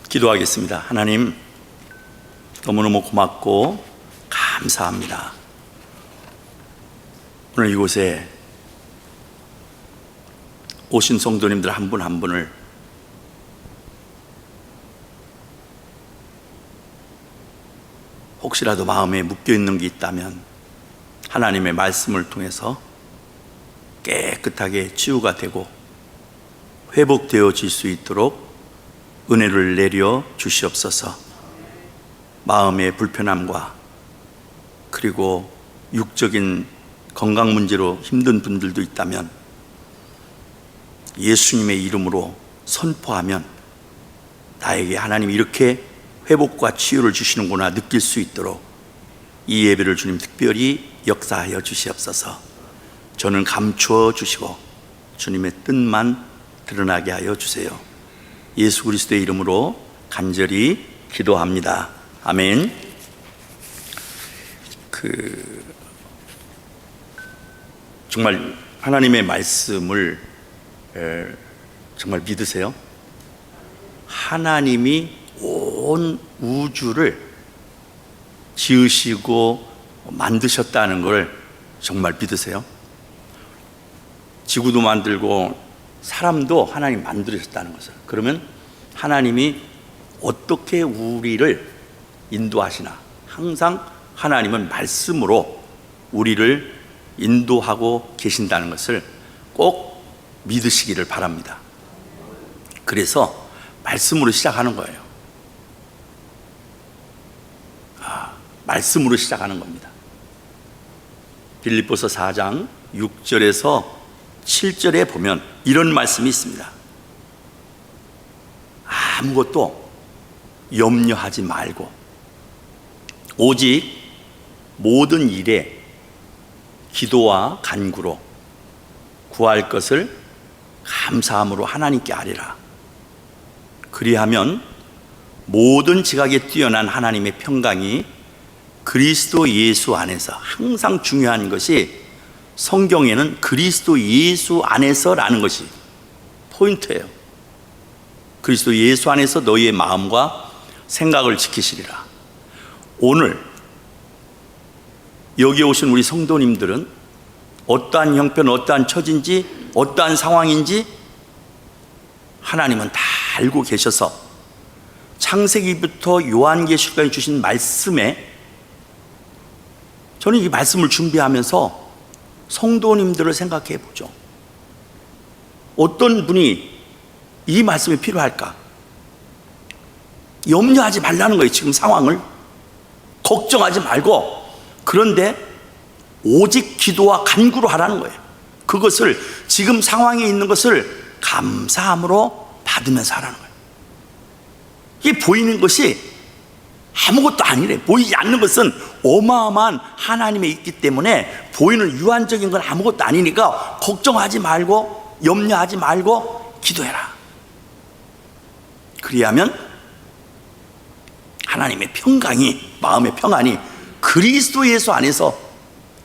기도하겠습니다. 하나님, 너무너무 고맙고 감사합니다. 오늘 이곳에 오신 성도님들 한 분 한 분을 혹시라도 마음에 묶여있는 게 있다면 하나님의 말씀을 통해서 깨끗하게 치유가 되고 회복되어질 수 있도록 은혜를 내려 주시옵소서. 마음의 불편함과 그리고 육적인 건강 문제로 힘든 분들도 있다면 예수님의 이름으로 선포하면 나에게 하나님이 이렇게 회복과 치유를 주시는구나 느낄 수 있도록 이 예배를 주님 특별히 역사하여 주시옵소서. 저는 감추어 주시고 주님의 뜻만 드러나게 하여 주세요. 예수 그리스도의 이름으로 간절히 기도합니다. 아멘. 정말 하나님의 말씀을 정말 믿으세요? 하나님이 온 우주를 지으시고 만드셨다는 걸 정말 믿으세요? 지구도 만들고 사람도 하나님 만드셨다는 것을. 그러면 하나님이 어떻게 우리를 인도하시나? 항상 하나님은 말씀으로 우리를 인도하고 계신다는 것을 꼭 믿으시기를 바랍니다. 그래서 말씀으로 시작하는 거예요. 말씀으로 시작하는 겁니다. 빌립보서 4장 6절에서 7절에 보면 이런 말씀이 있습니다. 아무것도 염려하지 말고 오직 모든 일에 기도와 간구로 구할 것을 감사함으로 하나님께 아뢰라. 그리하면 모든 지각에 뛰어난 하나님의 평강이 그리스도 예수 안에서, 항상 중요한 것이 성경에는 그리스도 예수 안에서라는 것이 포인트예요. 그리스도 예수 안에서 너희의 마음과 생각을 지키시리라. 오늘 여기 오신 우리 성도님들은 어떠한 형편, 어떠한 처지인지, 어떠한 상황인지 하나님은 다 알고 계셔서 창세기부터 요한계시록까지 주신 말씀에, 저는 이 말씀을 준비하면서 성도님들을 생각해 보죠. 어떤 분이 이 말씀이 필요할까? 염려하지 말라는 거예요. 지금 상황을 걱정하지 말고, 그런데 오직 기도와 간구로 하라는 거예요. 그것을, 지금 상황에 있는 것을 감사함으로 받으면서 하라는 거예요. 이게 보이는 것이 아무것도 아니래. 보이지 않는 것은 어마어마한 하나님에 있기 때문에 보이는 유한적인 건 아무것도 아니니까 걱정하지 말고 염려하지 말고 기도해라. 그리하면 하나님의 평강이, 마음의 평안이 그리스도 예수 안에서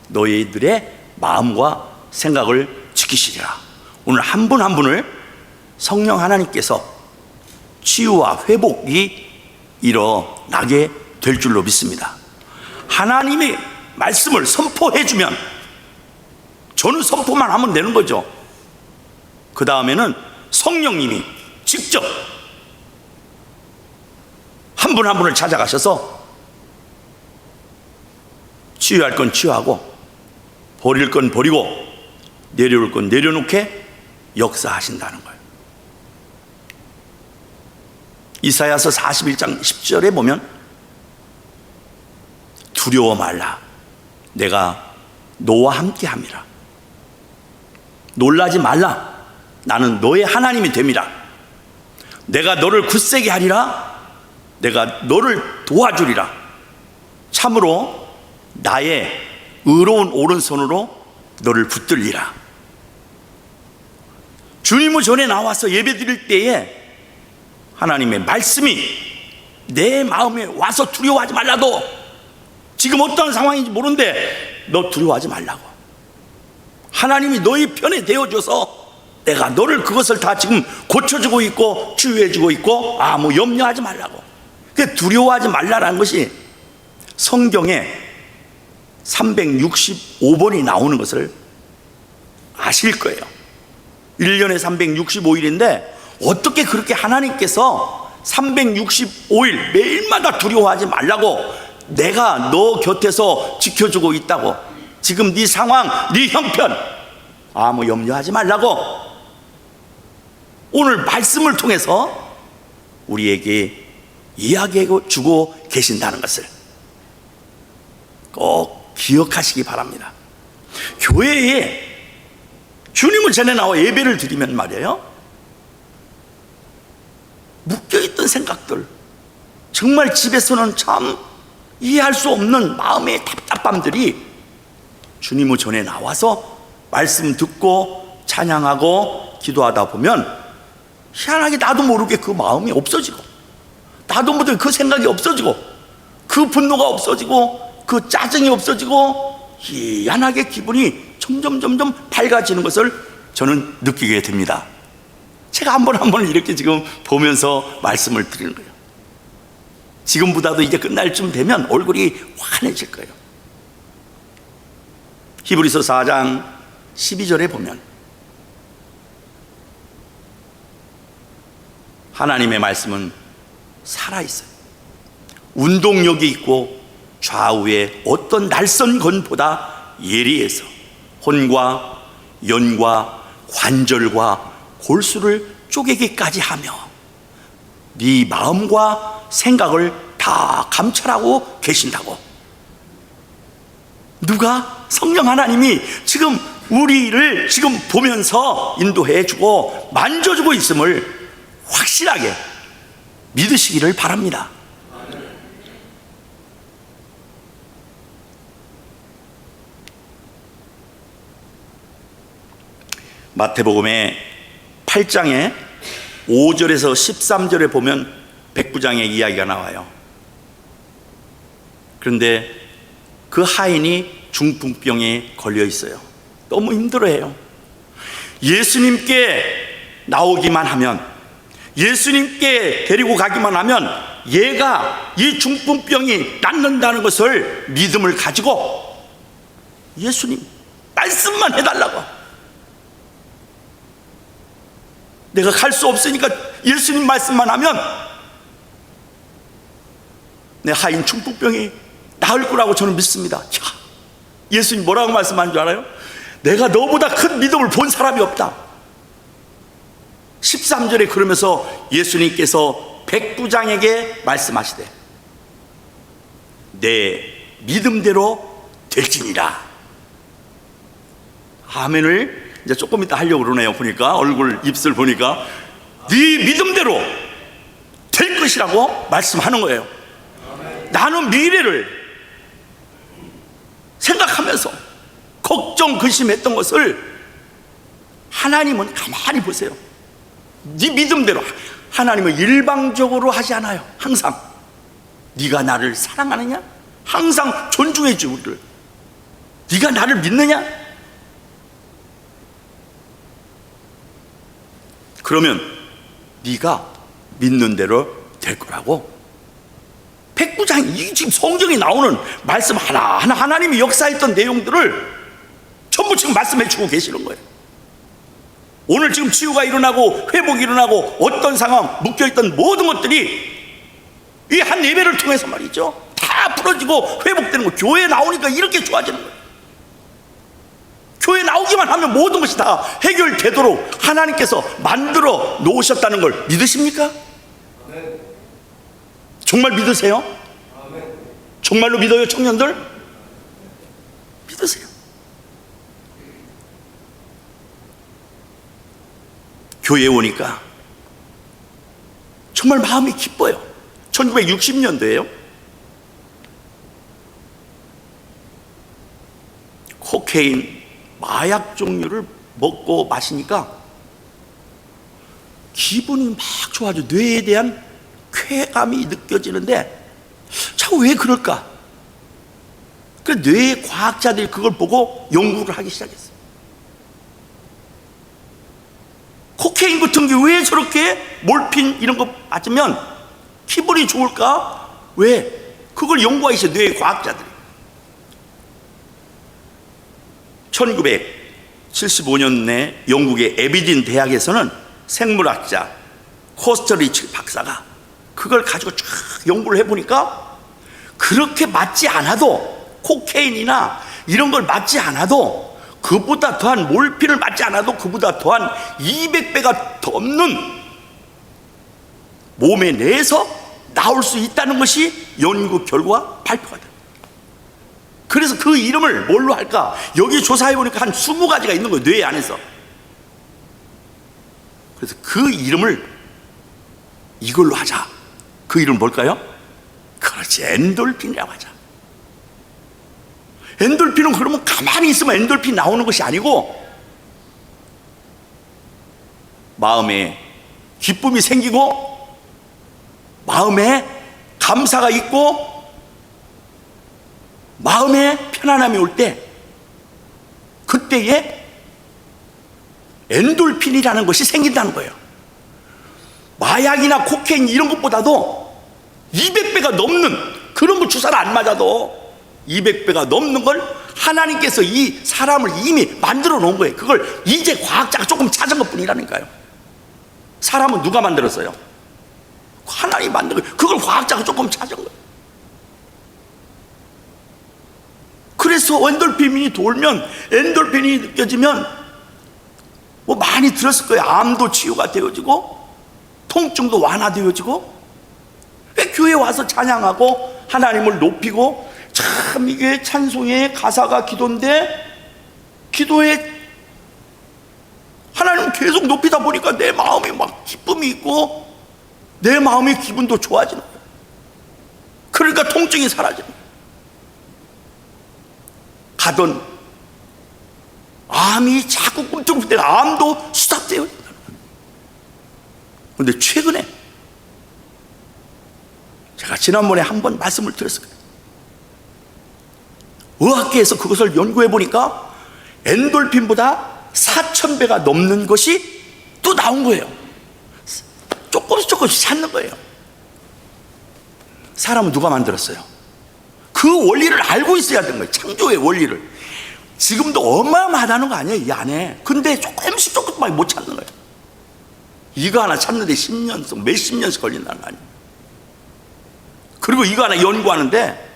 너희들의 마음과 생각을 지키시리라. 오늘 한 분 한 분을 성령 하나님께서 치유와 회복이 일어나게 될 줄로 믿습니다. 하나님의 말씀을 선포해주면 저는 선포만 하면 되는 거죠. 그 다음에는 성령님이 직접 한 분 한 분을 찾아가셔서 치유할 건 치유하고 버릴 건 버리고 내려올 건 내려놓게 역사하신다는 거예요. 이사야서 41장 10절에 보면 두려워 말라, 내가 너와 함께 함이라. 놀라지 말라, 나는 너의 하나님이 됨이라. 내가 너를 굳세게 하리라, 내가 너를 도와주리라. 참으로 나의 의로운 오른손으로 너를 붙들리라. 주님의 전에 나와서 예배 드릴 때에 하나님의 말씀이 내 마음에 와서 두려워하지 말라도, 지금 어떤 상황인지 모르는데 너 두려워하지 말라고, 하나님이 너희 편에 되어줘서 내가 너를 그것을 다 지금 고쳐주고 있고 치유해주고 있고 아무 염려하지 말라고. 그 두려워하지 말라라는 것이 성경에 365번이 나오는 것을 아실 거예요. 1년에 365일인데 어떻게 그렇게 하나님께서 365일 매일마다 두려워하지 말라고, 내가 너 곁에서 지켜주고 있다고, 지금 네 상황, 네 형편 아무 염려하지 말라고 오늘 말씀을 통해서 우리에게 이야기해 주고 계신다는 것을 꼭 기억하시기 바랍니다. 교회에 주님을 전에 나와 예배를 드리면 말이에요, 묶여있던 생각들, 정말 집에서는 참 이해할 수 없는 마음의 답답함들이 주님의 전에 나와서 말씀 듣고 찬양하고 기도하다 보면 희한하게 나도 모르게 그 마음이 없어지고, 나도 모르게 그 생각이 없어지고, 그 분노가 없어지고, 그 짜증이 없어지고, 희한하게 기분이 점점 밝아지는 것을 저는 느끼게 됩니다. 제가 한 번 이렇게 지금 보면서 말씀을 드리는 거예요. 지금보다도 이제 끝날 쯤 되면 얼굴이 환해질 거예요. 히브리서 4장 12절에 보면 하나님의 말씀은 살아있어요. 운동력이 있고 좌우에 어떤 날선 건보다 예리해서 혼과 연과 관절과 골수를 쪼개기까지 하며 네 마음과 생각을 다 감찰하고 계신다고. 누가? 성령 하나님이 지금 우리를 지금 보면서 인도해 주고 만져주고 있음을 확실하게 믿으시기를 바랍니다. 마태복음의 8장에 5절에서 13절에 보면 백부장의 이야기가 나와요. 그런데 그 하인이 중풍병에 걸려 있어요. 너무 힘들어해요. 예수님께 나오기만 하면, 예수님께 데리고 가기만 하면 얘가 이 중풍병이 낫는다는 것을 믿음을 가지고 예수님 말씀만 해달라고. 내가 갈 수 없으니까 예수님 말씀만 하면 내 하인 중풍병이 나을 거라고 저는 믿습니다. 야, 예수님 뭐라고 말씀하는 줄 알아요? 내가 너보다 큰 믿음을 본 사람이 없다. 13절에 그러면서 예수님께서 백부장에게 말씀하시되 내 믿음대로 될지니라. 아멘을 이제 조금 이따 하려고 그러네요. 보니까 얼굴 입술 보니까 네 믿음대로 될 것이라고 말씀하는 거예요. 나는 미래를 생각하면서 걱정 근심했던 것을 하나님은 가만히 보세요. 네 믿음대로. 하나님은 일방적으로 하지 않아요. 항상 네가 나를 사랑하느냐? 항상 존중해 줘 우리를. 네가 나를 믿느냐? 그러면 네가 믿는 대로 될 거라고. 백부장이, 이 지금 성경에 나오는 말씀 하나하나 하나님이 역사했던 내용들을 전부 지금 말씀해 주고 계시는 거예요. 오늘 지금 치유가 일어나고 회복이 일어나고 어떤 상황, 묶여있던 모든 것들이 이 한 예배를 통해서 말이죠, 다 풀어지고 회복되는 거. 교회에 나오니까 이렇게 좋아지는 거예요. 교회 나오기만 하면 모든 것이 다 해결되도록 하나님께서 만들어 놓으셨다는 걸 믿으십니까? 정말 믿으세요? 정말로 믿어요, 청년들? 믿으세요. 교회에 오니까 정말 마음이 기뻐요. 1960년도에요. 코케인, 마약 종류를 먹고 마시니까 기분이 막 좋아져. 뇌에 대한 쾌감이 느껴지는데 참 왜 그럴까? 그 뇌의 과학자들이 그걸 보고 연구를 하기 시작했어요. 코케인 같은 게 왜 저렇게 몰핀 이런 거 맞으면 기분이 좋을까? 왜? 그걸 연구하고 있어요, 뇌 과학자들이. 1975년에 영국의 에비딘 대학에서는 생물학자 코스터리치 박사가 그걸 가지고 쫙 연구를 해보니까 그렇게 맞지 않아도, 코케인이나 이런 걸 맞지 않아도, 그보다 더한 몰핀을 맞지 않아도 그보다 더한 200배가 넘는 몸에 내에서 나올 수 있다는 것이 연구 결과 발표가 됩니다. 그래서 그 이름을 뭘로 할까? 여기 조사해 보니까 한 20가지가 있는 거예요, 뇌 안에서. 그래서 그 이름을 이걸로 하자. 그 이름 뭘까요? 그렇지, 엔돌핀이라고 하자. 엔돌핀은 그러면 가만히 있으면 엔돌핀 나오는 것이 아니고 마음에 기쁨이 생기고 마음에 감사가 있고 마음에 편안함이 올 때, 그때에 엔돌핀이라는 것이 생긴다는 거예요. 마약이나 코케인 이런 것보다도 200배가 넘는, 그런 거 주사를 안 맞아도 200배가 넘는 걸 하나님께서 이 사람을 이미 만들어 놓은 거예요. 그걸 이제 과학자가 조금 찾은 것 뿐이라니까요. 사람은 누가 만들었어요? 하나님이 만든 거예요. 그걸 과학자가 조금 찾은 거예요. 그래서 엔돌핀이 돌면, 엔돌핀이 느껴지면 뭐 많이 들었을 거예요. 암도 치유가 되어지고 통증도 완화되어지고. 왜 교회에 와서 찬양하고 하나님을 높이고, 참 이게 찬송의 가사가 기도인데, 기도에 하나님을 계속 높이다 보니까 내 마음이 막 기쁨이 있고 내 마음의 기분도 좋아지는 거예요. 그러니까 통증이 사라지는 거예요. 가던 암이 자꾸 꿈틀꿈틀 때가 암도 수답되어 있다는 거예요. 그런데 최근에 제가 지난번에 한번 말씀을 드렸을 거예요. 의학계에서 그것을 연구해 보니까 엔돌핀보다 4000배가 넘는 것이 또 나온 거예요. 조금씩 찾는 거예요. 사람은 누가 만들었어요? 그 원리를 알고 있어야 되는 거예요. 창조의 원리를. 지금도 어마어마하다는 거 아니에요, 이 안에. 근데 조금씩밖에 못 찾는 거예요. 이거 하나 찾는데 10년씩, 몇십 년씩 걸린다는 거 아니에요. 그리고 이거 하나 연구하는데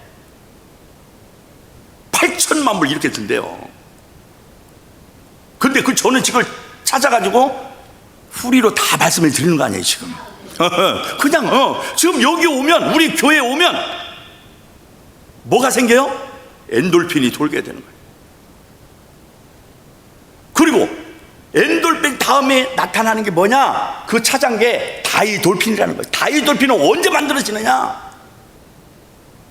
8천만 불 이렇게 든대요. 근데 저는 지금 찾아가지고 후리로 다 말씀을 드리는 거 아니에요, 지금. 그냥 지금 여기 오면, 우리 교회에 오면 뭐가 생겨요? 엔돌핀이 돌게 되는 거예요. 그리고 엔돌핀 다음에 나타나는 게 뭐냐? 그 찾은 게 다이돌핀이라는 거예요. 다이돌핀은 언제 만들어지느냐?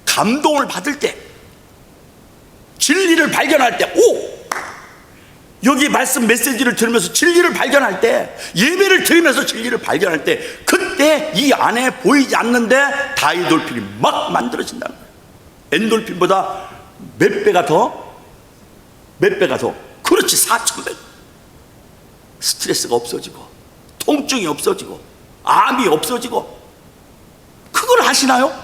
감동을 받을 때, 진리를 발견할 때, 여기 말씀 메시지를 들으면서 진리를 발견할 때, 예배를 드리면서 진리를 발견할 때, 그때 이 안에 보이지 않는데 다이돌핀이 막 만들어진다는 거예요. 엔돌핀보다 몇 배가 더? 그렇지, 4000배. 스트레스가 없어지고 통증이 없어지고 암이 없어지고. 그걸 아시나요?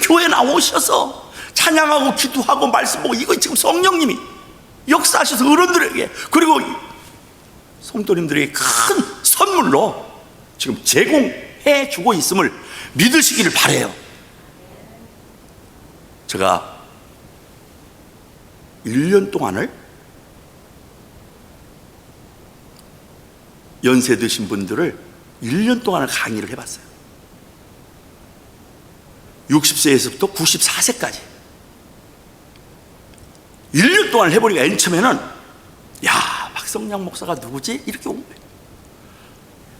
교회 나오셔서 찬양하고 기도하고 말씀 보고, 이거 지금 성령님이 역사하셔서 어른들에게, 그리고 성도님들에게 큰 선물로 지금 제공해 주고 있음을 믿으시기를 바라요. 제가 1년 동안을 연세 드신 분들을 1년 동안을 강의를 해봤어요. 60세에서부터 94세까지 1년 동안 해보니까 맨 처음에는, 야, 박성량 목사가 누구지? 이렇게 온 거예요.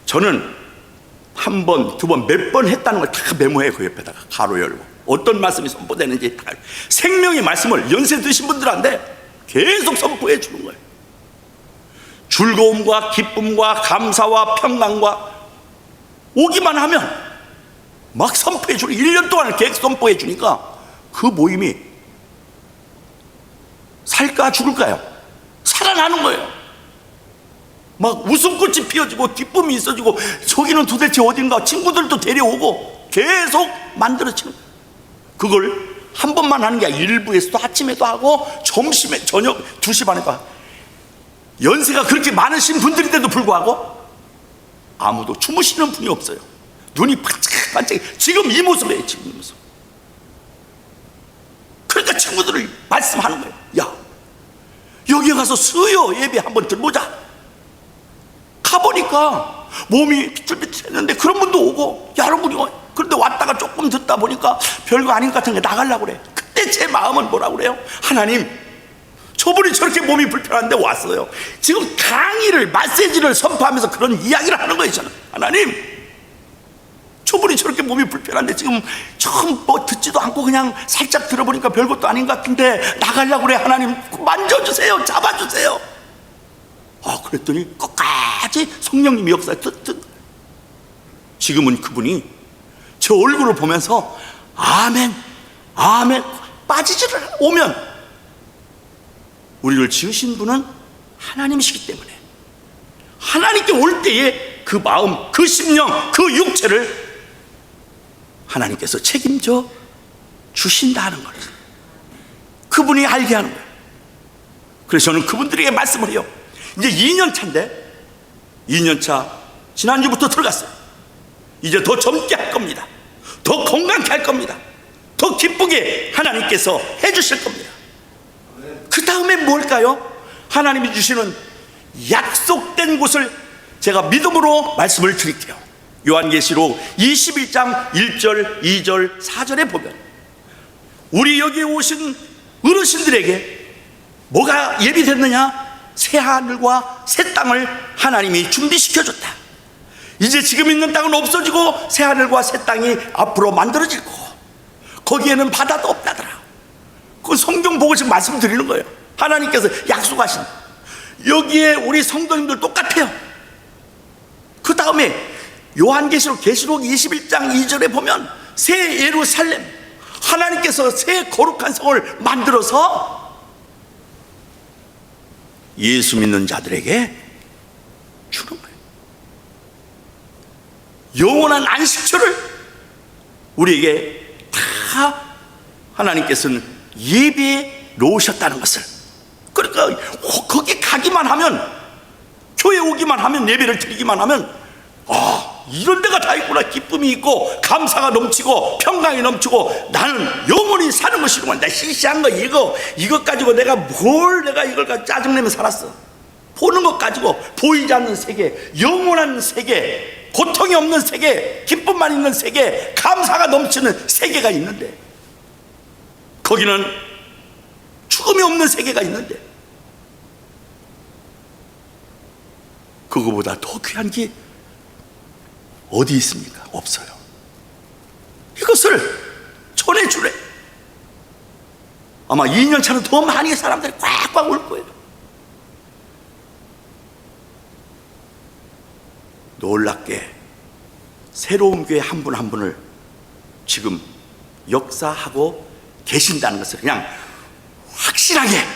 저는 한 번, 두 번, 몇 번 했다는 걸 다 메모해, 그 옆에다가 가로 열고 어떤 말씀이 선포되는지 다. 생명의 말씀을 연세 드신 분들한테 계속 선포해 주는 거예요. 즐거움과 기쁨과 감사와 평강과 오기만 하면 막 선포해 주고, 1년 동안을 계속 선포해 주니까 그 모임이 살까 죽을까요? 살아나는 거예요. 막 웃음꽃이 피어지고 기쁨이 있어지고 저기는 도대체 어딘가 친구들도 데려오고 계속 만들어지는 거예요. 그걸 한 번만 하는 게 아니라 일부에서도 아침에도 하고 점심에 저녁 2시 반에도 하고 연세가 그렇게 많으신 분들인데도 불구하고 아무도 주무시는 분이 없어요. 눈이 반짝반짝. 지금 이 모습이에요. 지금 이 모습. 그러니까 친구들을 말씀하는 거예요. 야, 여기 가서 수요 예배 한번 들보자. 가보니까 몸이 비틀비틀했는데 그런 분도 오고 여러분이 그런데 왔다가 조금 듣다 보니까 별거 아닌 것 같은 게 나가려고 그래. 그때 제 마음은 뭐라고 그래요? 하나님, 저분이 저렇게 몸이 불편한데 왔어요. 지금 강의를 메시지를 선포하면서 그런 이야기를 하는 거예요. 저는 하나님, 저분이 저렇게 몸이 불편한데 지금 처음 뭐 듣지도 않고 그냥 살짝 들어보니까 별것도 아닌 것 같은데 나가려고 그래. 하나님 만져주세요. 잡아주세요. 그랬더니 끝까지 성령님이 역사에 지금은 그분이 제 얼굴을 보면서 아멘 아멘 빠지지를 오면 우리를 지으신 분은 하나님이시기 때문에 하나님께 올 때에 그 마음, 그 심령, 그 육체를 하나님께서 책임져 주신다는 걸 그분이 알게 하는 거예요. 그래서 저는 그분들에게 말씀을 해요. 이제 2년 차인데 2년 차 지난주부터 들어갔어요. 이제 더 젊게 할 겁니다. 더 건강케 할 겁니다. 더 기쁘게 하나님께서 해주실 겁니다. 그 다음에 뭘까요? 하나님이 주시는 약속된 곳을 제가 믿음으로 말씀을 드릴게요. 요한계시록 21장 1절, 2절, 4절에 보면 우리 여기에 오신 어르신들에게 뭐가 예비됐느냐? 새 하늘과 새 땅을 하나님이 준비시켜줬다. 이제 지금 있는 땅은 없어지고 새 하늘과 새 땅이 앞으로 만들어질 거고 거기에는 바다도 없다더라. 그 성경 보고 지금 말씀드리는 거예요. 하나님께서 약속하신 여기에 우리 성도님들 똑같아요. 그 다음에 요한계시록 계시록 21장 2절에 보면 새 예루살렘, 하나님께서 새 거룩한 성을 만들어서 예수 믿는 자들에게 주는 거예요. 영원한 안식처를 우리에게 다 하나님께서는 예비해 놓으셨다는 것을, 그러니까 거기 가기만 하면, 교회 오기만 하면, 예배를 드리기만 하면 이런 데가 다 있구나. 기쁨이 있고 감사가 넘치고 평강이 넘치고 나는 영원히 사는 것이구만. 나 시시한 거 이것 가지고 내가 이걸 가지고 짜증내면 살았어. 보는 것 가지고 보이지 않는 세계, 영원한 세계, 고통이 없는 세계, 기쁨만 있는 세계, 감사가 넘치는 세계가 있는데, 거기는 죽음이 없는 세계가 있는데, 그거보다 더 귀한 게 어디 있습니까? 없어요. 이것을 전해주래. 아마 2년 차는 더 많이 사람들이 꽉꽉 올 거예요. 놀랍게 새로운 교회 한 분 한 분을 지금 역사하고 계신다는 것을 그냥 확실하게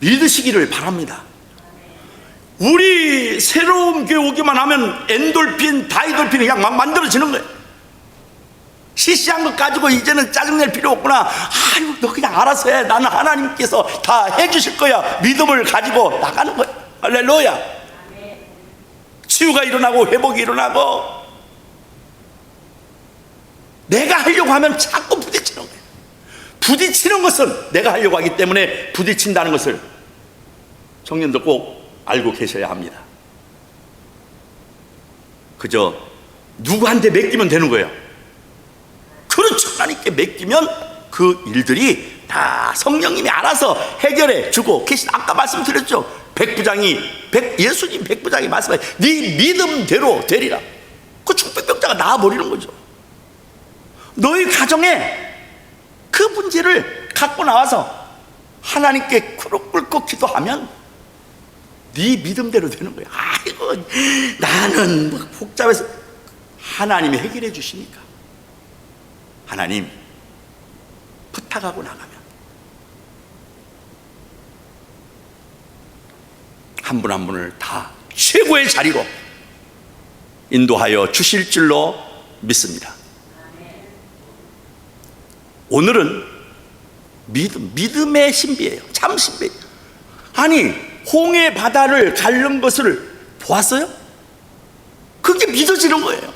믿으시기를 바랍니다. 우리 새로운 교회 오기만 하면 엔돌핀, 다이돌핀이 그냥 막 만들어지는 거예요. 시시한 것 가지고 이제는 짜증낼 필요 없구나. 아유, 너 그냥 알아서 해. 나는 하나님께서 다 해주실 거야. 믿음을 가지고 나가는 거야. 할렐루야. 치유가 일어나고 회복이 일어나고, 내가 하려고 하면 자꾸 부딪히는 거예요. 부딪히는 것은 내가 하려고 하기 때문에 부딪힌다는 것을 청년들 꼭 알고 계셔야 합니다. 그저 누구한테 맡기면 되는 거예요. 그렇죠. 하나님께 맡기면 그 일들이 다 성령님이 알아서 해결해 주고 계신. 아까 말씀드렸죠. 예수님 백부장이 말씀하신 네 믿음대로 되리라. 그 중풍병자가 나아버리는 거죠. 너희 가정에 그 문제를 갖고 나와서 하나님께 꿇고 기도하면 네 믿음대로 되는 거예요. 아이고, 나는 뭐 복잡해서. 하나님이 해결해 주시니까. 하나님 부탁하고 나가면 한 분 한 분을 다 최고의 자리로 인도하여 주실 줄로 믿습니다. 오늘은 믿음의 신비예요. 참 신비예요. 아니, 홍해 바다를 가른 것을 보았어요? 그게 믿어지는 거예요.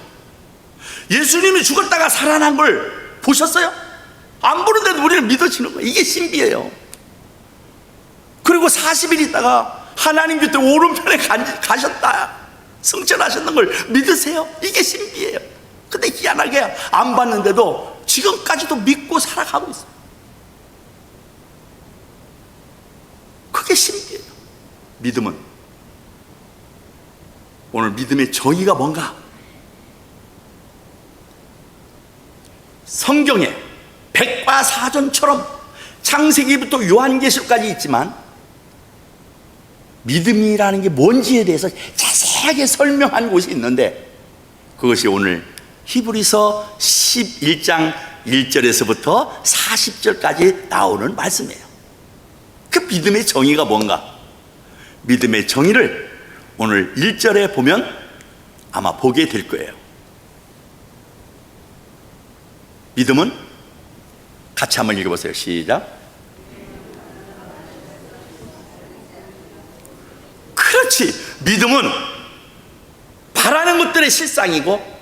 예수님이 죽었다가 살아난 걸 보셨어요? 안 보는데도 우리는 믿어지는 거예요. 이게 신비예요. 그리고 40일 있다가 하나님 곁에 오른편에 가셨다, 승천하셨는 걸 믿으세요? 이게 신비예요. 근데 희한하게 안 봤는데도 지금까지도 믿고 살아가고 있어요. 그게 신비예요. 믿음은. 오늘 믿음의 정의가 뭔가? 성경에 백과사전처럼 창세기부터 요한계시록까지 있지만 믿음이라는 게 뭔지에 대해서 자세하게 설명한 곳이 있는데, 그것이 오늘 히브리서 11장 1절에서부터 40절까지 나오는 말씀이에요. 그 믿음의 정의가 뭔가? 믿음의 정의를 오늘 1절에 보면 아마 보게 될 거예요. 믿음은, 같이 한번 읽어보세요. 시작. 그렇지. 믿음은 바라는 것들의 실상이고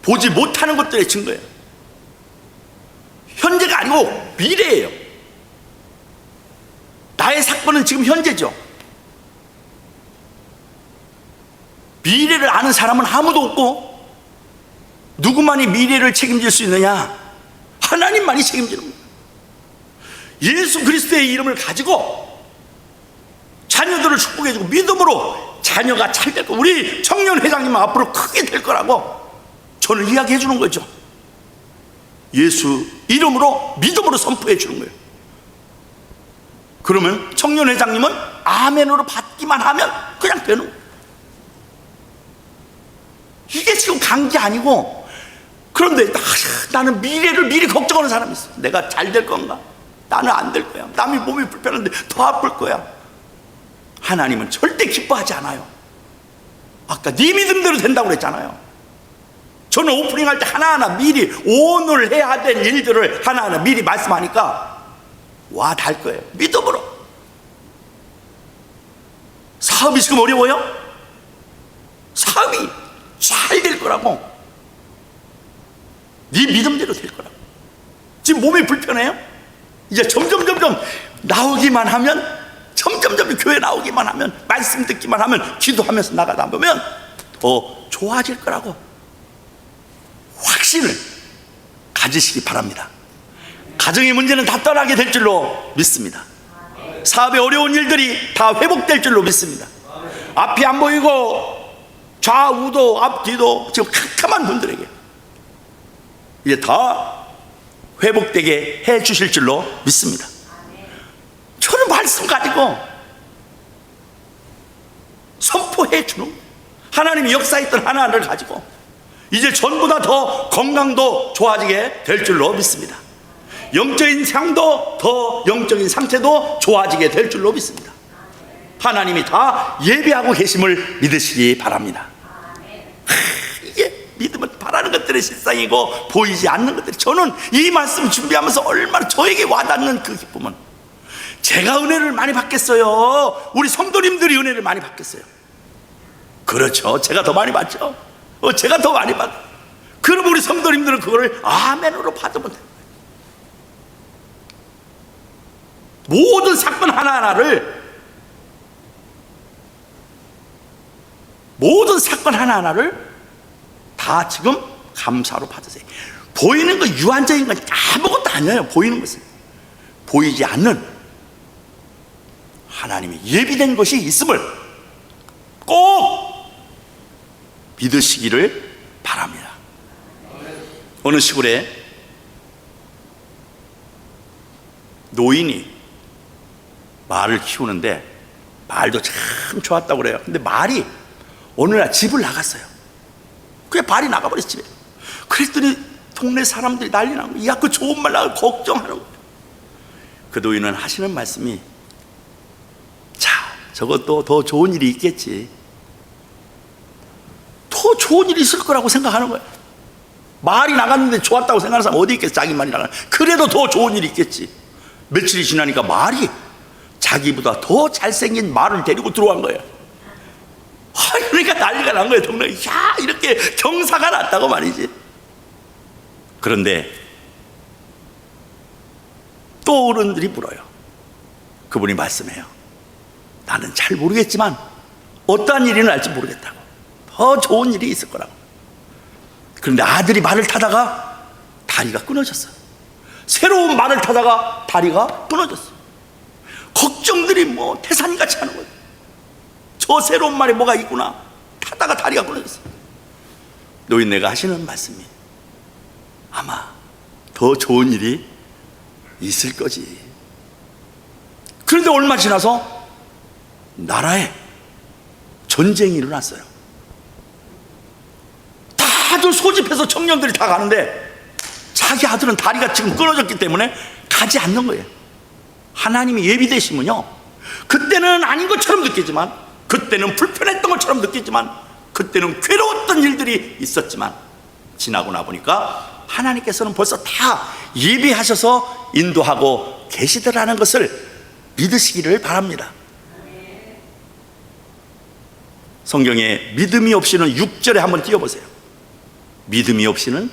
보지 못하는 것들의 증거예요. 현재가 아니고 미래예요. 나의 사건은 지금 현재죠. 미래를 아는 사람은 아무도 없고, 누구만이 미래를 책임질 수 있느냐? 하나님만이 책임지는 거예요. 예수 그리스도의 이름을 가지고 자녀들을 축복해주고 믿음으로 자녀가 잘 될 거, 우리 청년 회장님은 앞으로 크게 될 거라고 저는 이야기해 주는 거죠. 예수 이름으로 믿음으로 선포해 주는 거예요. 그러면 청년 회장님은 아멘으로 받기만 하면 그냥 되는 거예요. 이게 지금 간 게 아니고, 그런데 나는 미래를 미리 걱정하는 사람이 있어. 내가 잘 될 건가? 나는 안 될 거야. 남이 몸이 불편한데 더 아플 거야. 하나님은 절대 기뻐하지 않아요. 아까 네 믿음대로 된다고 그랬잖아요. 저는 오프닝 할 때 하나하나 미리 오늘 해야 될 일들을 하나하나 미리 말씀하니까 와 닿을 거예요. 믿음으로. 사업이 지금 어려워요? 사업이 잘 될 거라고. 네 믿음대로 될 거라고. 지금 몸이 불편해요? 이제 점점 나오기만 하면, 점점 교회 나오기만 하면, 말씀 듣기만 하면, 기도하면서 나가다 보면 더 좋아질 거라고 확신을 가지시기 바랍니다. 가정의 문제는 다 떠나게 될 줄로 믿습니다. 사업의 어려운 일들이 다 회복될 줄로 믿습니다. 앞이 안 보이고 좌우도 앞뒤도 지금 캄캄한 분들에게 이제 다 회복되게 해 주실 줄로 믿습니다. 저는 말씀 가지고 선포해 주는 거예요. 하나님이 역사했던 하나를 가지고 이제 전보다 더 건강도 좋아지게 될 줄로 믿습니다. 영적인 상도 더 영적인 상태도 좋아지게 될 줄로 믿습니다. 하나님이 다 예배하고 계심을 믿으시기 바랍니다. 이게 믿음은 바라는 것들의 실상이고 보이지 않는 것들이, 저는 이 말씀 준비하면서 얼마나 저에게 와닿는 그 기쁨은, 제가 은혜를 많이 받겠어요? 우리 성도님들이 은혜를 많이 받겠어요? 그렇죠. 제가 더 많이 받죠. 제가 더 많이 받. 그럼 우리 성도님들은 그거를 아멘으로 받으면 돼요. 모든 사건 하나하나를, 모든 사건 하나하나를 다 지금 감사로 받으세요. 보이는 건 유한적인 건 아무것도 아니에요. 보이는 것은. 보이지 않는 하나님의 예비된 것이 있음을 꼭 믿으시기를 바랍니다. 어느 시골에 노인이 말을 키우는데 말도 참 좋았다고 그래요. 근데 말이 어느 날 집을 나갔어요. 그냥 발이 나가버렸어, 집에. 그랬더니 동네 사람들이 난리 나고, 야, 그 좋은 말 나가 걱정하는 거예요. 그 노인은 하시는 말씀이, 자, 저것도 더 좋은 일이 있겠지. 더 좋은 일이 있을 거라고 생각하는 거야. 말이 나갔는데 좋았다고 생각하는 사람 어디 있겠어? 자기 말이 나가는. 그래도 더 좋은 일이 있겠지. 며칠이 지나니까 말이 자기보다 더 잘생긴 말을 데리고 들어간 거야. 그러니까 난리가 난 거야. 동네. 야, 이렇게 경사가 났다고 말이지. 그런데 또 어른들이 물어요. 그분이 말씀해요. 나는 잘 모르겠지만 어떠한 일이 날지 모르겠다고. 더 좋은 일이 있을 거라고. 그런데 아들이 말을 타다가 다리가 끊어졌어. 새로운 말을 타다가 다리가 끊어졌어. 걱정들이 뭐 태산이같이 하는 거예요. 저 새로운 말이 뭐가 있구나. 타다가 다리가 끊어졌어. 노인네가 하시는 말씀이 아마 더 좋은 일이 있을 거지. 그런데 얼마 지나서 나라에 전쟁이 일어났어요. 다들 소집해서 청년들이 다 가는데 자기 아들은 다리가 지금 끊어졌기 때문에 가지 않는 거예요. 하나님이 예비되시면요, 그때는 아닌 것처럼 느끼지만, 그때는 불편했던 것처럼 느끼지만, 그때는 괴로웠던 일들이 있었지만, 지나고 나 보니까 하나님께서는 벌써 다 예비하셔서 인도하고 계시더라는 것을 믿으시기를 바랍니다. 성경에 믿음이 없이는 6절에 한번 띄워보세요. 믿음이 없이는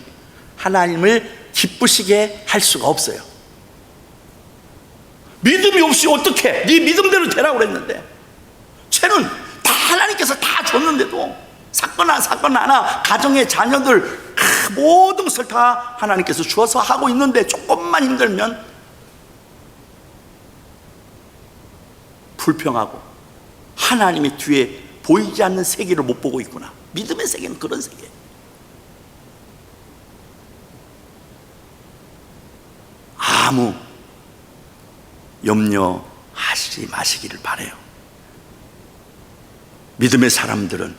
하나님을 기쁘시게 할 수가 없어요. 믿음이 없이 어떻게 네 믿음대로 되라고 그랬는데, 쟤는 다 하나님께서 다 줬는데도 사건 하나 가정의 자녀들 모든 것을 다 하나님께서 주어서 하고 있는데 조금만 힘들면 불평하고 하나님이 뒤에 보이지 않는 세계를 못 보고 있구나. 믿음의 세계는 그런 세계예요. 아무 염려하시지 마시기를 바라요. 믿음의 사람들은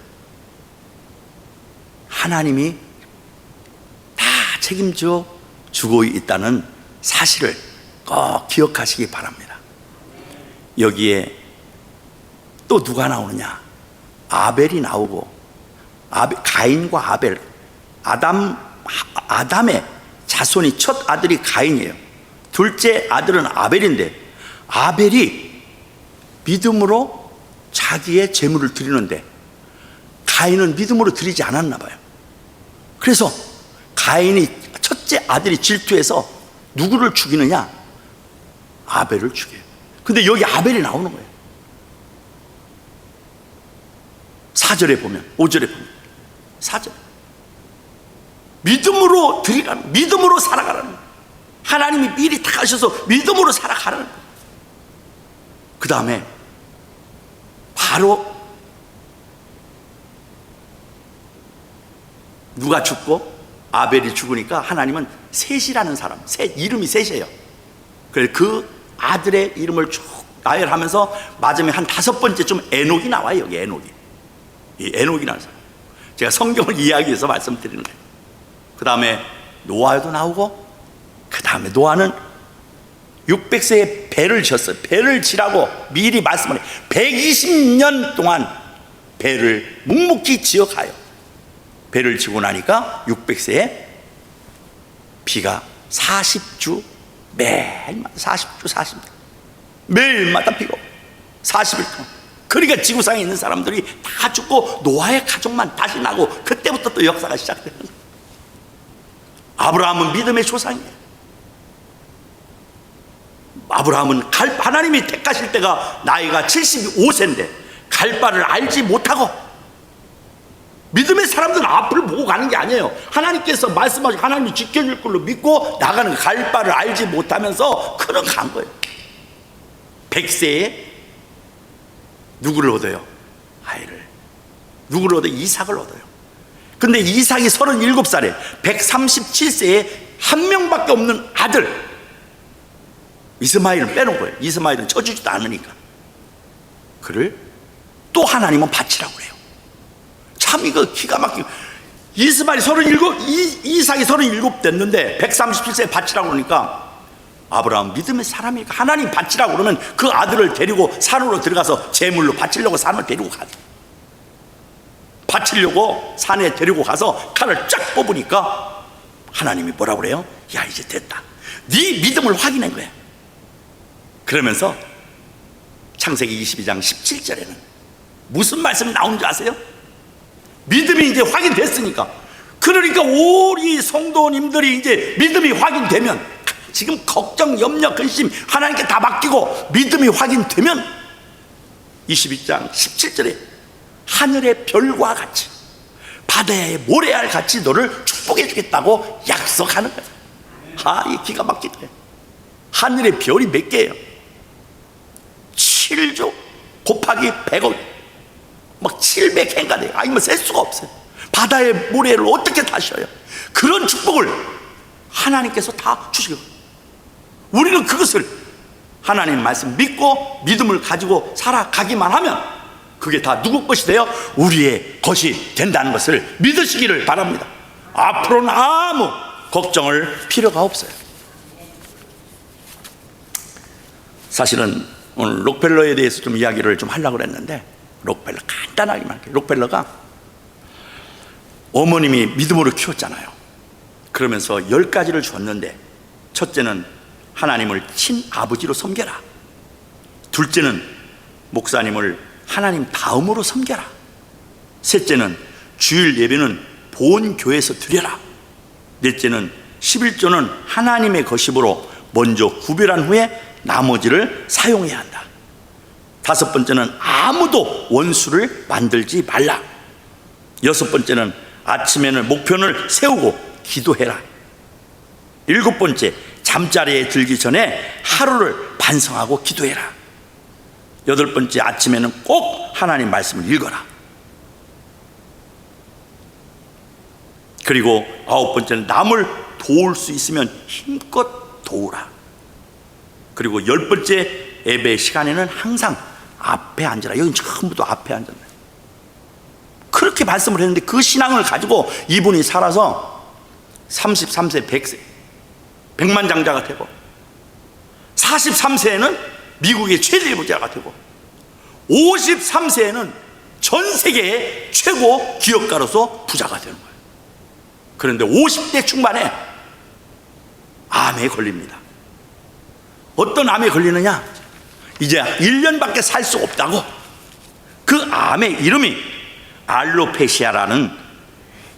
하나님이 다 책임져 주고 있다는 사실을 꼭 기억하시기 바랍니다. 여기에 또 누가 나오느냐? 아벨이 나오고, 가인과 아벨, 아담의 자손이 첫 아들이 가인이에요. 둘째 아들은 아벨인데, 아벨이 믿음으로 자기의 제물을 드리는데 가인은 믿음으로 드리지 않았나 봐요. 그래서 가인이, 첫째 아들이 질투해서 누구를 죽이느냐? 아벨을 죽여요. 근데 여기 아벨이 나오는 거예요. 4절에 보면, 5절에 보면, 4절 믿음으로 드리라는, 믿음으로 살아가라는 거예요. 하나님이 미리 다 하셔서 믿음으로 살아가라는 거예요. 그 다음에 바로 누가 죽고 아벨이 죽으니까 하나님은 셋이라는 사람, 이름이 셋이에요. 그래서 그 아들의 이름을 쭉 나열하면서 마지막에 한 5번째쯤 에녹이 나와요. 여기 에녹이. 이 에녹이라는 사람, 제가 성경을 이해하기 위해서 말씀드리는 거예요. 그 다음에 노아도 나오고, 그 다음에 노아는 600세에 배를 지었어요. 배를 지라고 미리 말씀을 해요. 120년 동안 배를 묵묵히 지어가요. 배를 지고 나니까 600세에 비가 40주 매일마다 40주 매일마다 비가 40일 동안. 그러니까 지구상에 있는 사람들이 다 죽고 노아의 가족만 다시 나고, 그때부터 또 역사가 시작되는 거예요. 아브라함은 믿음의 조상이에요. 아브라함은 하나님이 택하실 때가 나이가 75세인데 갈 바를 알지 못하고, 믿음의 사람들은 앞을 보고 가는 게 아니에요. 하나님께서 말씀하시고 하나님이 지켜줄 걸로 믿고 나가는, 갈 바를 알지 못하면서 걸어간 거예요. 100세에 누구를 얻어요? 아이를. 누구를 얻어요? 이삭을 얻어요. 근데 이삭이 37살에 137세에 한 명밖에 없는 아들 이스마엘은 빼놓은 거예요. 이스마엘은 쳐주지도 않으니까. 그를 또 하나님은 바치라고 그래요. 참 이거 기가 막히고, 이스마엘이 37, 이삭이 37 됐는데 137세에 바치라고 그러니까 아브라함 믿음의 사람이니까 하나님 바치라고 그러면 그 아들을 데리고 산으로 들어가서 제물로 바치려고 산을 데리고 가요. 바치려고 산에 데리고 가서 칼을 쫙 뽑으니까 하나님이 뭐라고 그래요? 야, 이제 됐다. 네 믿음을 확인한 거야. 그러면서 창세기 22장 17절에는 무슨 말씀이 나오는 줄 아세요? 믿음이 이제 확인됐으니까, 그러니까 우리 성도님들이 이제 믿음이 확인되면, 지금 걱정, 염려, 근심 하나님께 다 맡기고 믿음이 확인되면 22장 17절에 하늘의 별과 같이 바다의 모래알 같이 너를 축복해 주겠다고 약속하는 거예요. 이 기가 막히네. 하늘의 별이 몇 개예요? 7조 곱하기 100억, 막 700해인가 돼요. 뭐 셀 수가 없어요. 바다의 모래를 어떻게 다셔요? 그런 축복을 하나님께서 다 주시고, 우리는 그것을 하나님 말씀 믿고 믿음을 가지고 살아가기만 하면 그게 다 누구 것이 되어 우리의 것이 된다는 것을 믿으시기를 바랍니다. 앞으로는 아무 걱정을 필요가 없어요. 사실은 오늘 록펠러에 대해서 좀 이야기를 좀 하려고 했는데, 록펠러 간단하게만 할게요. 록펠러가 어머님이 믿음으로 키웠잖아요. 그러면서 10가지를 줬는데, 첫째는 하나님을 친아버지로 섬겨라. 둘째는 목사님을 하나님 다음으로 섬겨라. 셋째는 주일 예배는 본 교회에서 드려라. 넷째는 11조는 하나님의 것이므로 먼저 구별한 후에 나머지를 사용해야 한다. 다섯 번째는 아무도 원수를 만들지 말라. 여섯 번째는 아침에는 목표를 세우고 기도해라. 일곱 번째, 잠자리에 들기 전에 하루를 반성하고 기도해라. 여덟 번째, 아침에는 꼭 하나님 말씀을 읽어라. 그리고 아홉 번째는 남을 도울 수 있으면 힘껏 도우라. 그리고 열 번째, 예배 시간에는 항상 앞에 앉으라. 여기 전부 다 앞에 앉았네. 그렇게 말씀을 했는데 그 신앙을 가지고 이분이 살아서 33세 100세 백만장자가 되고, 43세에는 미국의 최대의 부자가 되고, 53세에는 전 세계의 최고 기업가로서 부자가 되는 거예요. 그런데 50대 중반에 암에 걸립니다. 어떤 암에 걸리느냐? 이제 1년밖에 살 수 없다고. 그 암의 이름이 알로페시아라는,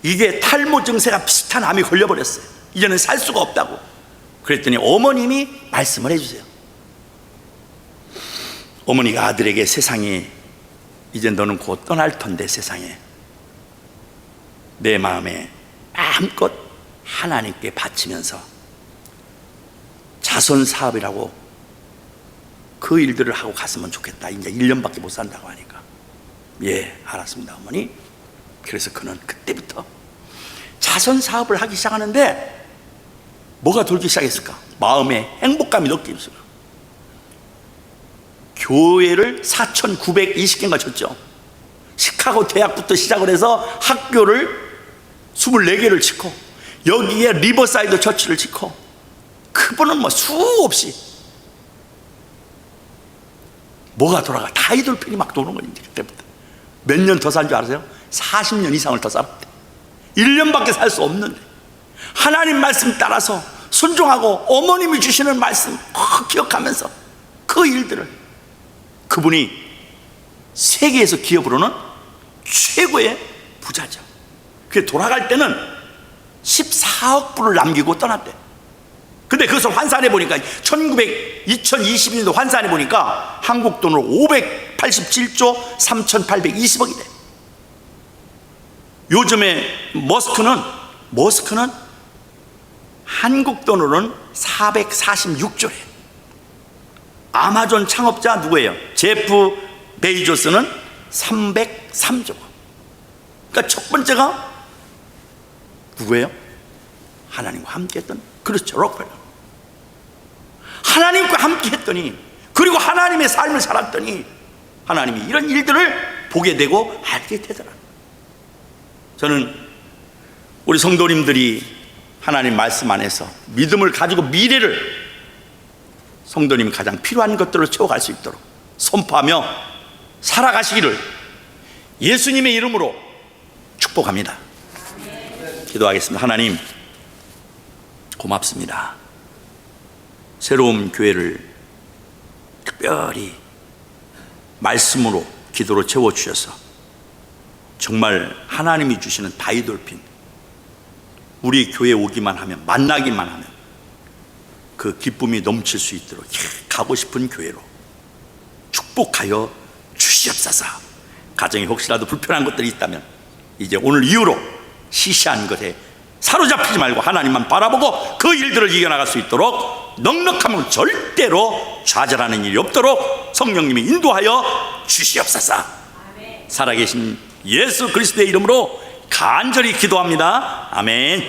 이게 탈모 증세가 비슷한 암이 걸려버렸어요. 이제는 살 수가 없다고. 그랬더니 어머님이 말씀을 해주세요. 어머니가 아들에게, 세상이 이제 너는 곧 떠날 텐데 세상에 내 마음에 마음껏 하나님께 바치면서 자선 사업이라고 그 일들을 하고 갔으면 좋겠다. 이제 1년밖에 못 산다고 하니까, 예, 알았습니다 어머니. 그래서 그는 그때부터 자선 사업을 하기 시작하는데 뭐가 돌기 시작했을까? 마음에 행복감이 느끼기 시작했어요. 교회를 4,920개인가 쳤죠. 시카고 대학부터 시작을 해서 학교를 24개를 짓고, 여기에 리버사이드 처치를 짓고, 그분은 뭐 수없이 뭐가 돌아가, 다이돌핀이 막 도는 거지. 그때부터 몇 년 더 산 줄 아세요? 40년 이상을 더 살았대. 1년밖에 살 수 없는데 하나님 말씀 따라서 순종하고 어머님이 주시는 말씀 기억하면서 그 일들을, 그분이 세계에서 기업으로는 최고의 부자죠. 그 돌아갈 때는 14억 불을 남기고 떠났대. 근데 그것을 환산해 보니까 2022년도 환산해 보니까 한국 돈으로 587조 3,820억이 돼. 요즘에 머스크는 한국 돈으로는 446조래. 아마존 창업자 누구예요? 제프 베이조스는 303조. 그러니까 첫 번째가 누구예요? 하나님과 함께 했던, 그렇죠, 록펠러. 하나님과 함께 했더니, 그리고 하나님의 삶을 살았더니 하나님이 이런 일들을 보게 되고 알게 되더라. 저는 우리 성도님들이 하나님 말씀 안에서 믿음을 가지고 미래를 성도님이 가장 필요한 것들을 채워갈 수 있도록 선포하며 살아가시기를 예수님의 이름으로 축복합니다. 기도하겠습니다. 하나님, 고맙습니다. 새로운 교회를 특별히 말씀으로, 기도로 채워주셔서 정말 하나님이 주시는 다이돌핀, 우리 교회에 오기만 하면, 만나기만 하면 그 기쁨이 넘칠 수 있도록 가고 싶은 교회로 축복하여 주시옵소서. 가정에 혹시라도 불편한 것들이 있다면 이제 오늘 이후로 시시한 것에 사로잡히지 말고 하나님만 바라보고 그 일들을 이겨나갈 수 있도록 넉넉함은 절대로 좌절하는 일이 없도록 성령님이 인도하여 주시옵소서. 살아계신 예수 그리스도의 이름으로 간절히 기도합니다. 아멘.